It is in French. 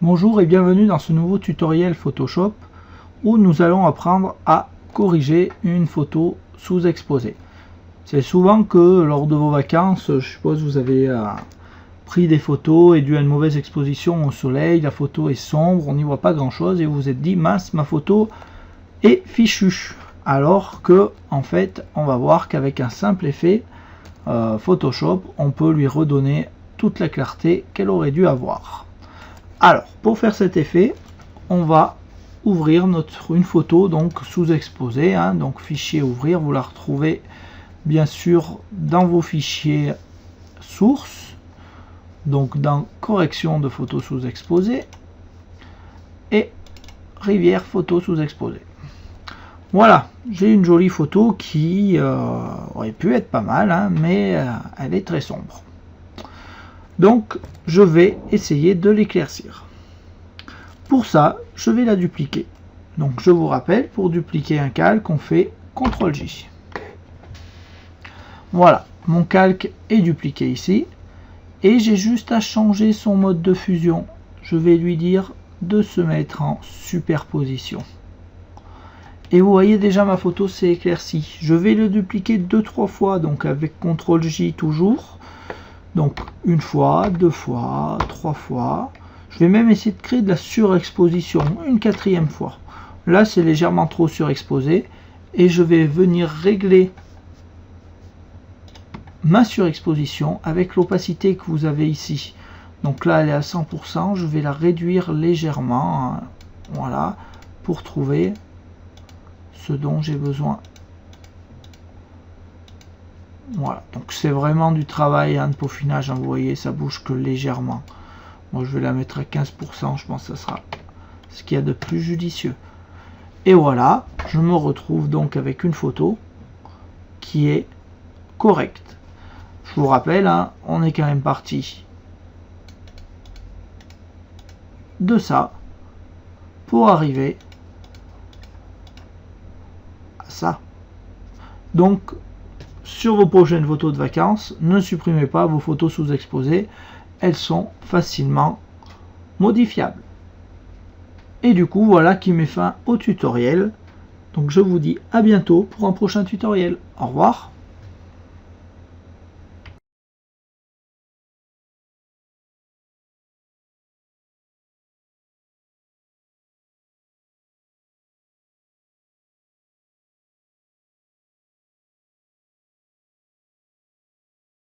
Bonjour et bienvenue dans ce nouveau tutoriel Photoshop où nous allons apprendre à corriger une photo sous-exposée. C'est souvent que lors de vos vacances, je suppose vous avez pris des photos et dû à une mauvaise exposition au soleil, la photo est sombre, on n'y voit pas grand chose et vous vous êtes dit mince, ma photo est fichue. Alors que en fait on va voir qu'avec un simple effet Photoshop, on peut lui redonner toute la clarté qu'elle aurait dû avoir. Alors, pour faire cet effet, on va ouvrir une photo donc sous-exposée, donc fichier ouvrir, vous la retrouvez bien sûr dans vos fichiers sources, donc dans correction de photos sous-exposées et rivière photo sous-exposée. Voilà, j'ai une jolie photo qui aurait pu être pas mal, mais elle est très sombre. Donc, je vais essayer de l'éclaircir. Pour ça, je vais la dupliquer. Donc, je vous rappelle, pour dupliquer un calque, on fait CTRL-J. Voilà, mon calque est dupliqué ici. Et j'ai juste à changer son mode de fusion. Je vais lui dire de se mettre en superposition. Et vous voyez déjà ma photo s'est éclaircie. Je vais le dupliquer 2-3 fois, donc avec CTRL-J toujours. Donc une fois, 2 fois, 3 fois. Je vais même essayer de créer de la surexposition, une 4e fois. Là c'est légèrement trop surexposé. Et je vais venir régler ma surexposition avec l'opacité que vous avez ici. Donc là elle est à 100%, je vais la réduire légèrement. Voilà, pour trouver ce dont j'ai besoin. Voilà, donc c'est vraiment du travail de peaufinage, vous voyez, ça bouge que légèrement. Moi je vais la mettre à 15%, je pense que ça sera ce qu'il y a de plus judicieux. Et voilà, je me retrouve donc avec une photo qui est correcte. Je vous rappelle, on est quand même parti de ça pour arriver à ça. Donc, sur vos prochaines photos de vacances, ne supprimez pas vos photos sous-exposées, elles sont facilement modifiables. Et du coup, voilà qui met fin au tutoriel. Donc je vous dis à bientôt pour un prochain tutoriel. Au revoir.